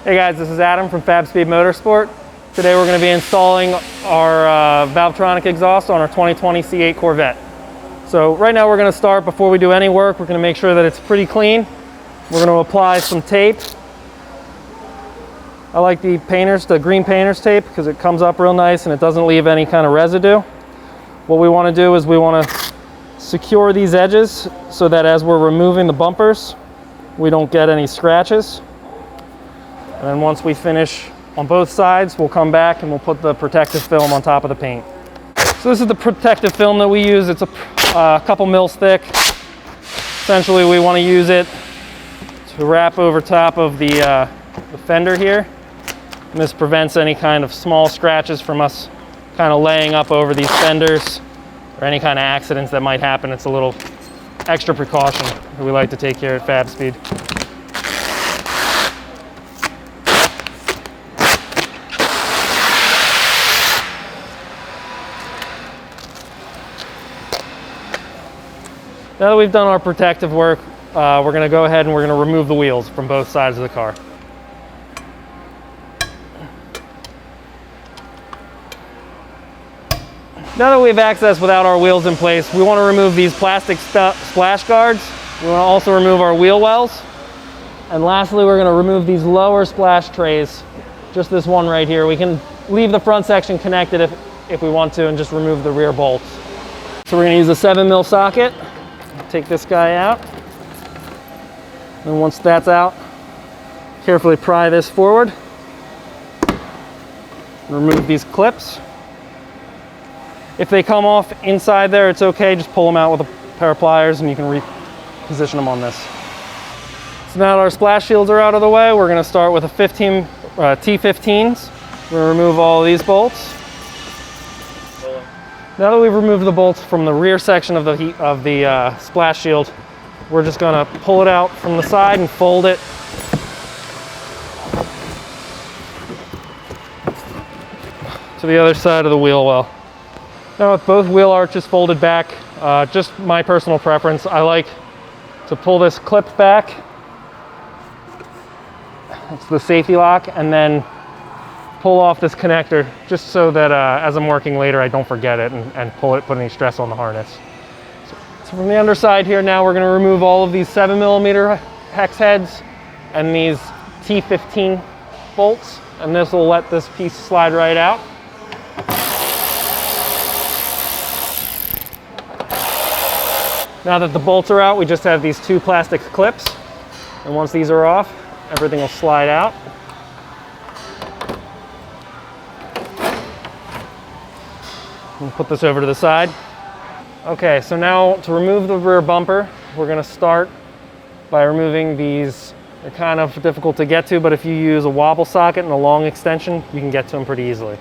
Hey guys, this is Adam from Fabspeed Motorsport. Today we're going to be installing our Valvetronic exhaust on our 2020 C8 Corvette. So right now we're going to start, before we do any work, we're going to make sure that it's pretty clean. We're going to apply some tape. I like the green painter's tape, because it comes up real nice and it doesn't leave any kind of residue. What we want to do is we want to secure these edges so that as we're removing the bumpers, we don't get any scratches. And then once we finish on both sides, we'll come back and we'll put the protective film on top of the paint. So this is the protective film that we use. It's a couple mils thick. Essentially, we want to use it to wrap over top of the fender here. And this prevents any kind of small scratches from us kind of laying up over these fenders or any kind of accidents that might happen. It's a little extra precaution that we like to take here at Fabspeed. Now that we've done our protective work, we're going to go ahead and we're going to remove the wheels from both sides of the car. Now that we have access without our wheels in place, we want to remove these plastic splash guards. We want to also remove our wheel wells. And lastly, we're going to remove these lower splash trays, just this one right here. We can leave the front section connected if we want to, and just remove the rear bolts. So we're going to use a 7mm socket. Take this guy out, and once that's out, carefully pry this forward, remove these clips. If they come off inside there, it's okay, just pull them out with a pair of pliers and you can reposition them on this. So now that our splash shields are out of the way, we're going to start with a T15s. We're going to remove all of these bolts. Now that we've removed the bolts from the rear section of the splash shield, we're just going to pull it out from the side and fold it. To the other side of the wheel well. Now with both wheel arches folded back, just my personal preference, I like to pull this clip back. It's the safety lock, and then pull off this connector, just so that as I'm working later, I don't forget it and put any stress on the harness. So from the underside here, now we're going to remove all of these 7mm hex heads and these T15 bolts, and this will let this piece slide right out. Now that the bolts are out, we just have these two plastic clips, and once these are off, everything will slide out. We'll put this over to the side. Okay, so now to remove the rear bumper, we're going to start by removing these. They're kind of difficult to get to, but if you use a wobble socket and a long extension, you can get to them pretty easily.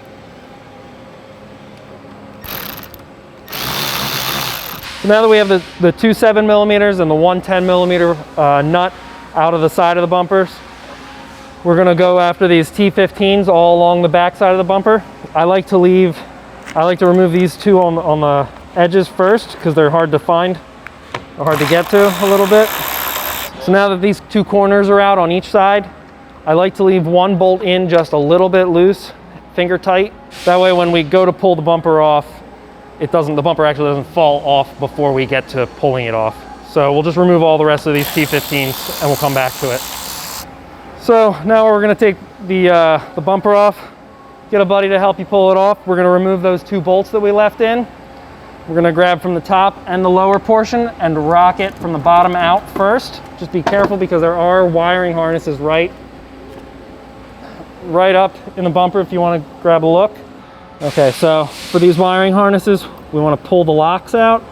So now that we have the two 7mm and the one 10mm nut out of the side of the bumpers, we're going to go after these T15s all along the back side of the bumper. I like to remove these two on the edges first, because they're hard to find, or hard to get to a little bit. So now that these two corners are out on each side, I like to leave one bolt in just a little bit loose, finger tight. That way when we go to pull the bumper off, the bumper actually doesn't fall off before we get to pulling it off. So we'll just remove all the rest of these T15s and we'll come back to it. So now we're going to take the bumper off. Get a buddy to help you pull it off. We're going to remove those two bolts that we left in. We're going to grab from the top and the lower portion and rock it from the bottom out first. Just be careful, because there are wiring harnesses right up in the bumper if you want to grab a look. Okay, so for these wiring harnesses, we want to pull the locks out.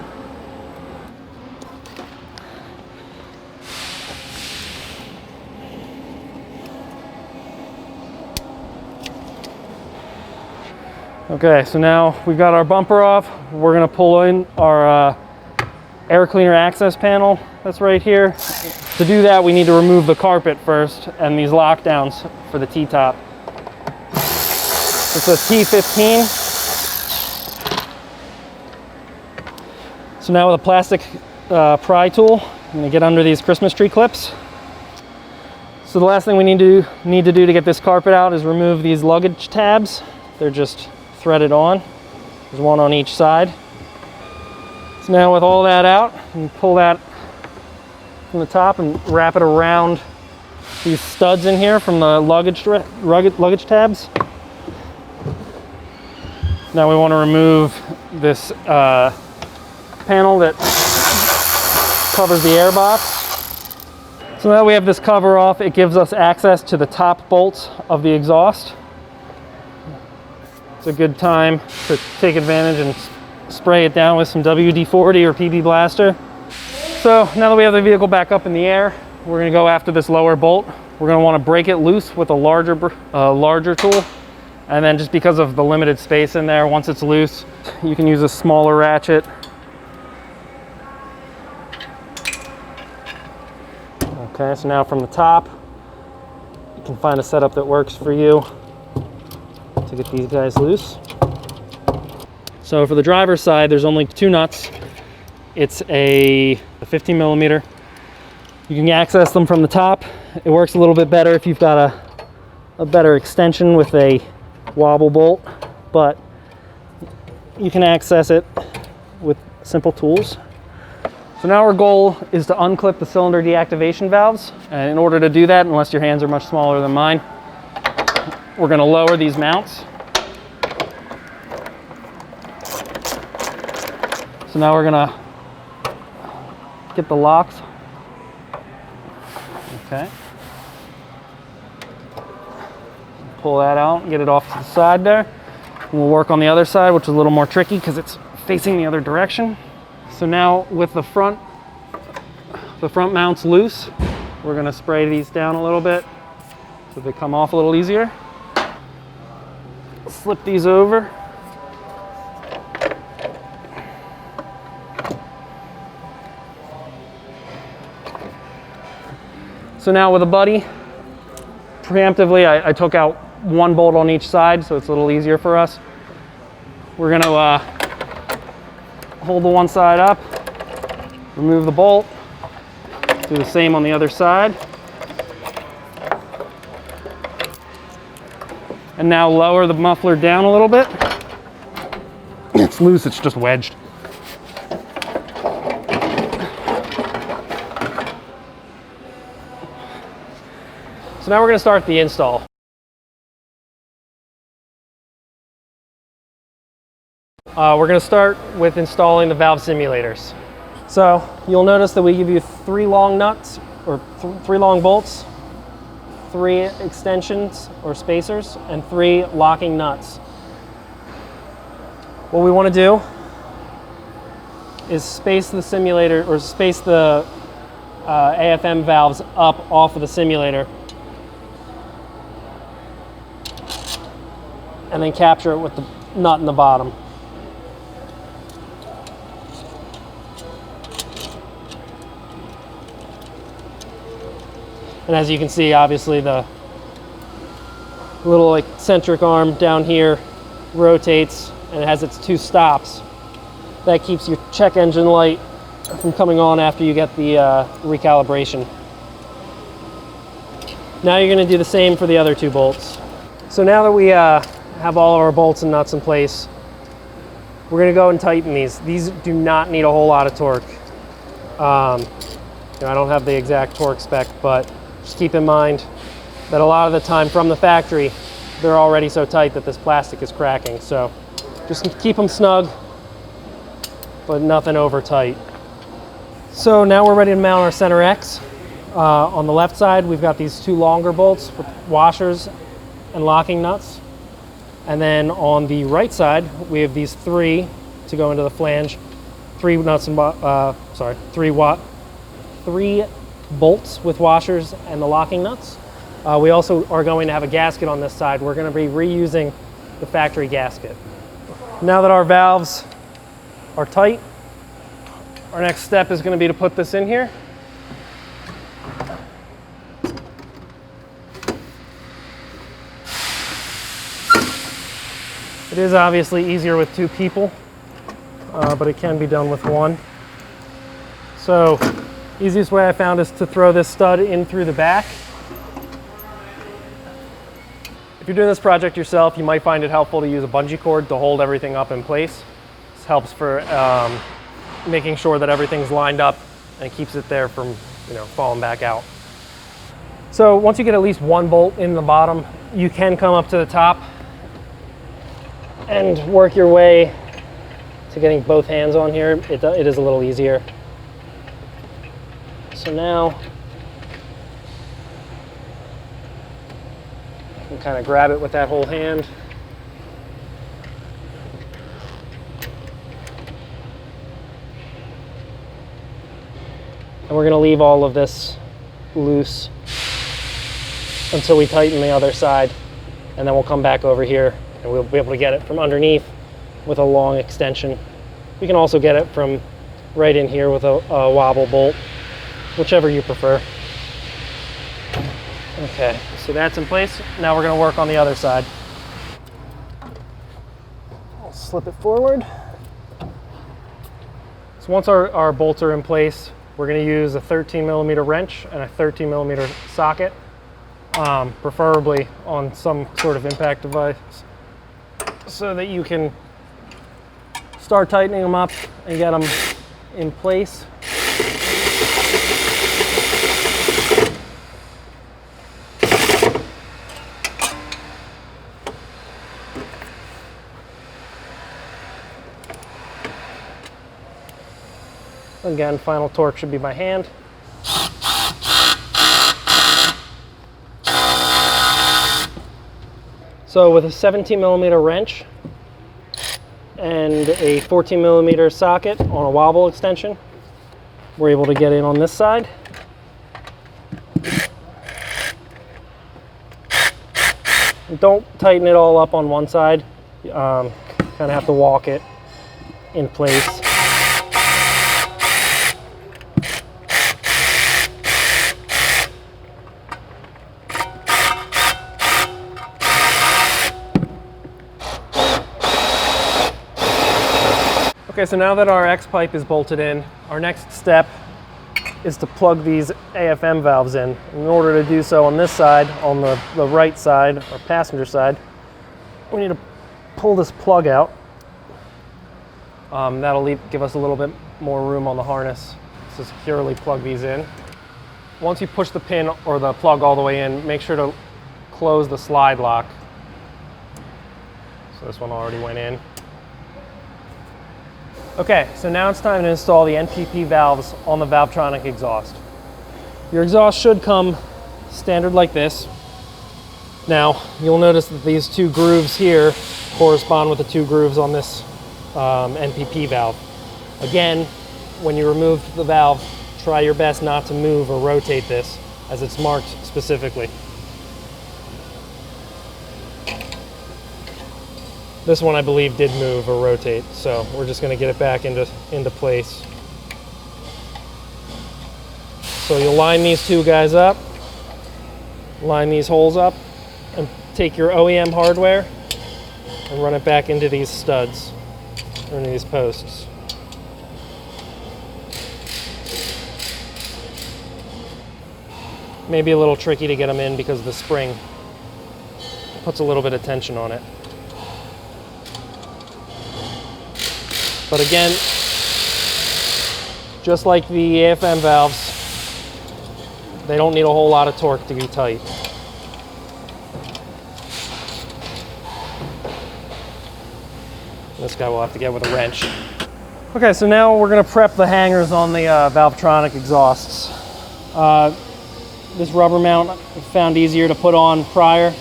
Okay, so now we've got our bumper off. We're going to pull in our air cleaner access panel that's right here. To do that, we need to remove the carpet first and these lockdowns for the T-top. It's a T15. So now with a plastic pry tool, I'm going to get under these Christmas tree clips. So the last thing we need to do to get this carpet out is remove these luggage tabs. They're just threaded on. There's one on each side. So now with all that out, you pull that from the top and wrap it around these studs in here from the luggage tabs. Now we want to remove this panel that covers the air box. So now we have this cover off, it gives us access to the top bolts of the exhaust. It's a good time to take advantage and spray it down with some WD-40 or PB Blaster. So now that we have the vehicle back up in the air, we're going to go after this lower bolt. We're going to want to break it loose with a larger tool. And then just because of the limited space in there, once it's loose, you can use a smaller ratchet. Okay, so now from the top, you can find a setup that works for you to get these guys loose. So for the driver's side, there's only 2 nuts. It's a 15 millimeter. You can access them from the top. It works a little bit better if you've got a better extension with a wobble bolt, but you can access it with simple tools. So now our goal is to unclip the cylinder deactivation valves. And in order to do that, unless your hands are much smaller than mine, we're going to lower these mounts. So now we're going to get the locks. Okay. Pull that out and get it off to the side there. And we'll work on the other side, which is a little more tricky because it's facing the other direction. So now with the front mounts loose, we're going to spray these down a little bit so they come off a little easier. Slip these over. So now with a buddy, preemptively I took out 1 bolt on each side so it's a little easier for us. We're going to hold the one side up, remove the bolt, do the same on the other side. And now lower the muffler down a little bit. It's loose, it's just wedged. So now we're going to start the install. We're going to start with installing the valve simulators. So you'll notice that we give you 3 long nuts, or 3 long bolts, 3 extensions or spacers, and 3 locking nuts. What we want to do is space the simulator, or space the AFM valves up off of the simulator, and then capture it with the nut in the bottom. And as you can see, obviously the little eccentric arm down here rotates and it has its 2 stops. That keeps your check engine light from coming on after you get the recalibration. Now you're going to do the same for the other 2 bolts. So now that we have all of our bolts and nuts in place, we're going to go and tighten these. These do not need a whole lot of torque. I don't have the exact torque spec, but just keep in mind that a lot of the time from the factory, they're already so tight that this plastic is cracking. So just keep them snug, but nothing over tight. So now we're ready to mount our center X. On the left side, we've got these 2 longer bolts with washers and locking nuts. And then on the right side, we have these 3 to go into the flange. 3 nuts and 3 bolts with washers and the locking nuts. We also are going to have a gasket on this side. We're going to be reusing the factory gasket. Now that our valves are tight, our next step is going to be to put this in here. It is obviously easier with 2 people, but it can be done with 1. So easiest way I found is to throw this stud in through the back If you're doing this project yourself, you might find it helpful to use a bungee cord to hold everything up in place. This helps for making sure that everything's lined up and it keeps it there from, falling back out. So once you get at least one bolt in the bottom, you can come up to the top and work your way to getting both hands on here. It is a little easier. So now you can kind of grab it with that whole hand. And we're going to leave all of this loose until we tighten the other side, and then we'll come back over here and we'll be able to get it from underneath with a long extension. We can also get it from right in here with a wobble bolt, whichever you prefer. Okay, so that's in place. Now we're going to work on the other side. I'll slip it forward. So once our bolts are in place, we're going to use a 13mm wrench and a 13mm socket, preferably on some sort of impact device, so that you can start tightening them up and get them in place. Again, final torque should be by hand. So with a 17mm wrench and a 14mm socket on a wobble extension, we're able to get in on this side. Don't tighten it all up on one side. Kind of have to walk it in place. Okay, so now that our X pipe is bolted in, our next step is to plug these AFM valves in. In order to do so on this side, on the right side, or passenger side, we need to pull this plug out. That'll give us a little bit more room on the harness to securely plug these in. Once you push the pin or the plug all the way in, make sure to close the slide lock. So this one already went in. Okay, so now it's time to install the NPP valves on the Valvetronic exhaust. Your exhaust should come standard like this. Now, you'll notice that these two grooves here correspond with the two grooves on this NPP valve. Again, when you remove the valve, try your best not to move or rotate this, as it's marked specifically. This one, I believe, did move or rotate, so we're just going to get it back into place. So you'll line these two guys up, line these holes up, and take your OEM hardware and run it back into these studs, or into these posts. Maybe a little tricky to get them in because the spring puts a little bit of tension on it. But again, just like the AFM valves, they don't need a whole lot of torque to be tight. This guy we'll have to get with a wrench. Okay, so now we're going to prep the hangers on the Valvetronic exhausts. This rubber mount I found easier to put on prior.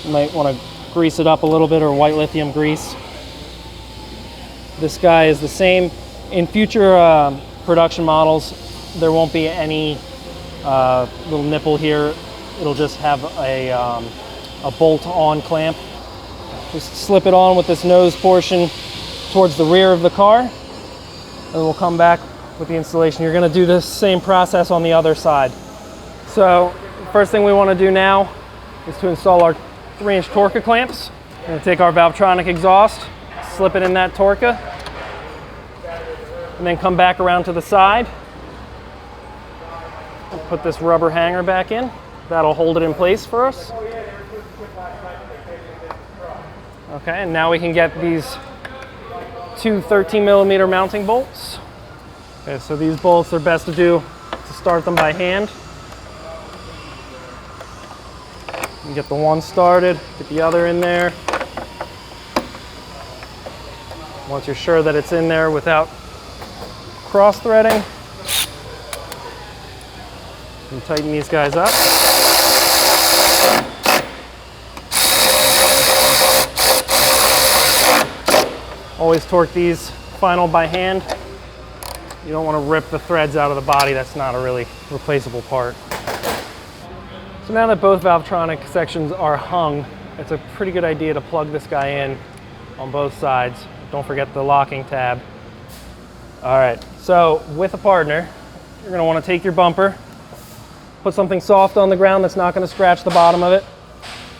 You might want to grease it up a little bit, or white lithium grease. This guy is the same. In future production models, there won't be any little nipple here. It'll just have a bolt-on clamp. Just slip it on with this nose portion towards the rear of the car, and we'll come back with the installation. You're going to do this same process on the other side. So first thing we want to do now is to install our 3-inch Torca clamps. We're going to take our Valvetronic exhaust, slip it in that Torca, and then come back around to the side. Put this rubber hanger back in. That'll hold it in place for us. Okay, and now we can get these two 13mm mounting bolts. Okay, so these bolts are best to do to start them by hand. You get the one started, get the other in there. Once you're sure that it's in there without cross-threading, you tighten these guys up. Always torque these final by hand. You don't want to rip the threads out of the body. That's not a really replaceable part. So now that both Valvetronic sections are hung, it's a pretty good idea to plug this guy in on both sides. Don't forget the locking tab. All right, so with a partner, you're gonna wanna take your bumper, put something soft on the ground that's not gonna scratch the bottom of it.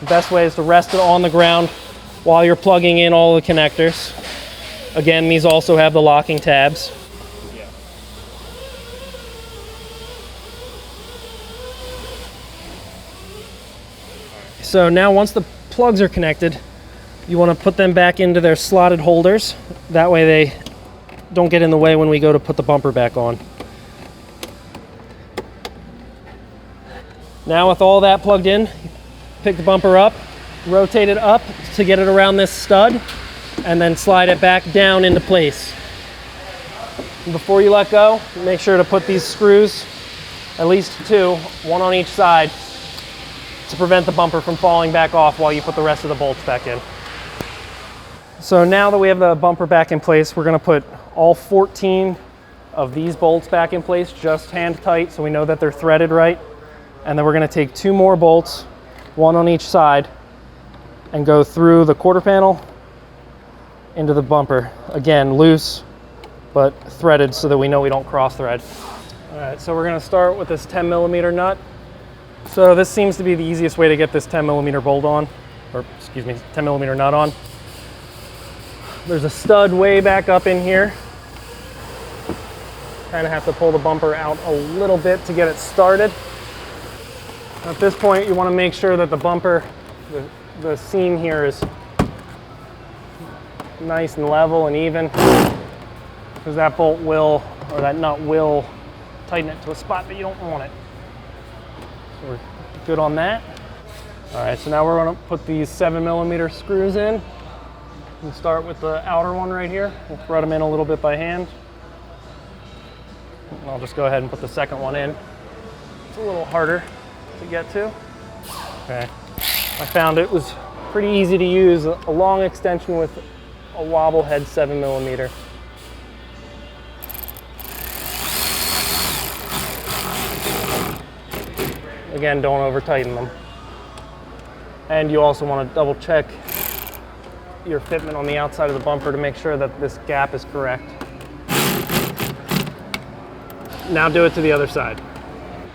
The best way is to rest it on the ground while you're plugging in all the connectors. Again, these also have the locking tabs. So now once the plugs are connected, you want to put them back into their slotted holders. That way they don't get in the way when we go to put the bumper back on. Now with all that plugged in, pick the bumper up, rotate it up to get it around this stud, and then slide it back down into place. And before you let go, make sure to put these screws, at least two, one on each side, to prevent the bumper from falling back off while you put the rest of the bolts back in. So now that we have the bumper back in place, we're gonna put all 14 of these bolts back in place, just hand tight, so we know that they're threaded right. And then we're gonna take two more bolts, one on each side, and go through the quarter panel into the bumper. Again, loose, but threaded so that we know we don't cross thread. All right, so we're gonna start with this 10mm nut. So this seems to be the easiest way to get this 10mm bolt on, or excuse me, 10mm nut on. There's a stud way back up in here. Kind of have to pull the bumper out a little bit to get it started. At this point, you want to make sure that the bumper, the seam here is nice and level and even, because that bolt will, or that nut will tighten it to a spot that you don't want it. So we're good on that. All right, so now we're going to put these 7mm screws in. We'll start with the outer one right here. We'll thread them in a little bit by hand. And I'll just go ahead and put the second one in. It's a little harder to get to. Okay, I found it was pretty easy to use, a long extension with a wobble head 7mm. Again, don't over tighten them. And you also want to double check your fitment on the outside of the bumper to make sure that this gap is correct. Now do it to the other side.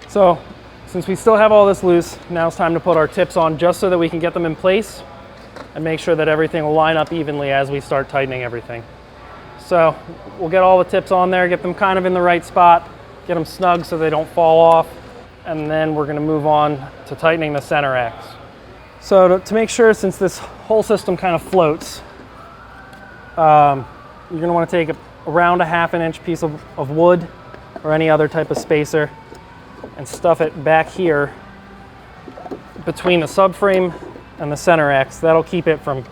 So, since we still have all this loose, now it's time to put our tips on just so that we can get them in place and make sure that everything will line up evenly as we start tightening everything. So, we'll get all the tips on there, get them kind of in the right spot, get them snug so they don't fall off, and then we're going to move on to tightening the center axe. So to make sure, since this whole system kind of floats, you're going to want to take around a ½ inch piece of wood or any other type of spacer and stuff it back here between the subframe and the center axe. That'll keep it from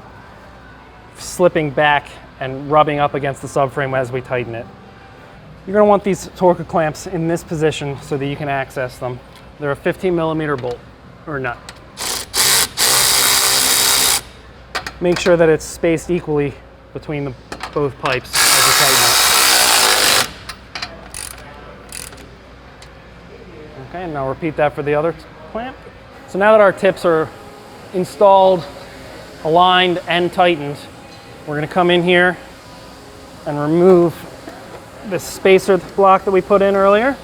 slipping back and rubbing up against the subframe as we tighten it. You're going to want these torque clamps in this position so that you can access them. They're a 15mm bolt or nut. Make sure that it's spaced equally between both pipes as you tighten it. Okay, now repeat that for the other clamp. So now that our tips are installed, aligned, and tightened, we're going to come in here and remove this spacer block that we put in earlier.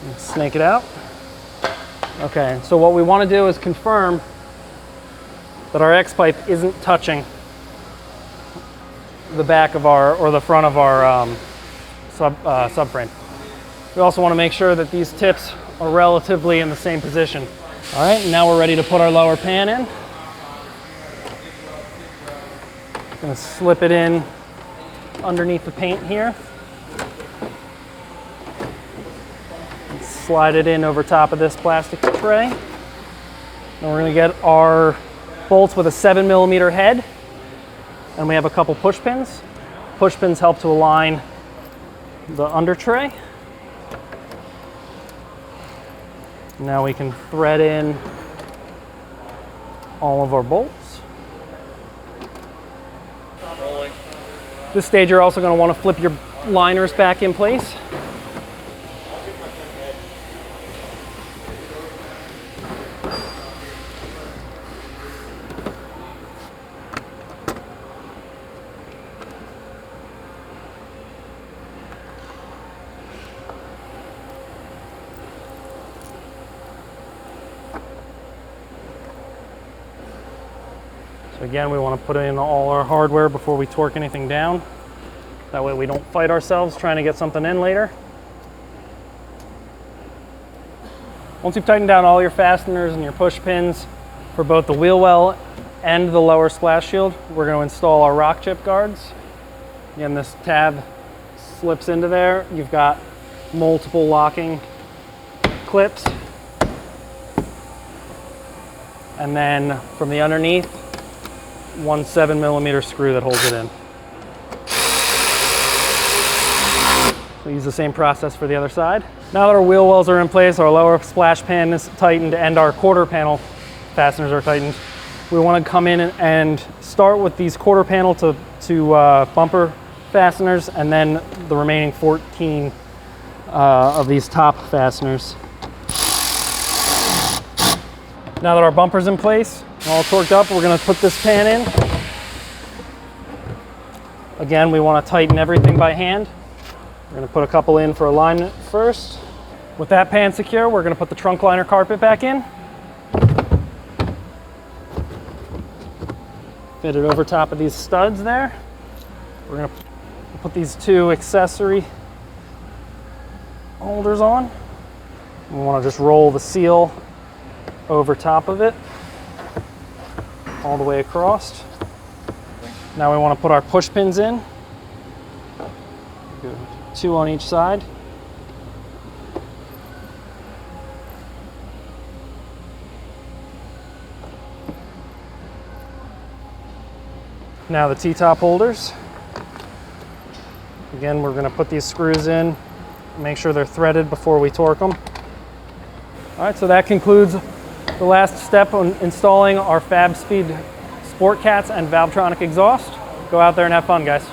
And snake it out. Okay, so what we want to do is confirm that our X pipe isn't touching the back of our, or the front of our subframe. We also want to make sure that these tips are relatively in the same position. All right, now we're ready to put our lower pan in. Gonna slip it in underneath the paint here. And slide it in over top of this plastic tray. And we're gonna get our bolts with a 7mm head. And we have a couple push pins. Push pins help to align the under tray. Now we can thread in all of our bolts. This stage you're also going to want to flip your liners back in place. So again, we want to put in all our hardware before we torque anything down. That way we don't fight ourselves trying to get something in later. Once you've tightened down all your fasteners and your push pins for both the wheel well and the lower splash shield, we're going to install our rock chip guards. Again, this tab slips into there. You've got multiple locking clips. And then from the underneath, one 7mm screw that holds it in. We'll use the same process for the other side. Now that our wheel wells are in place, our lower splash pan is tightened, and our quarter panel fasteners are tightened, we want to come in and start with these quarter panel to bumper fasteners, and then the remaining 14 of these top fasteners. Now that our bumper's in place, all torqued up, we're going to put this pan in. Again, we want to tighten everything by hand. We're going to put a couple in for alignment first. With that pan secure, we're going to put the trunk liner carpet back in. Fit it over top of these studs there. We're going to put these two accessory holders on. We want to just roll the seal over top of it, all the way across. Now we want to put our push pins in. Good. 2 on each side. Now the T-top holders. Again, we're going to put these screws in, make sure they're threaded before we torque them. All right, so that concludes the last step on installing our Fabspeed Sport Cats and Valvetronic exhaust. Go out there and have fun, guys.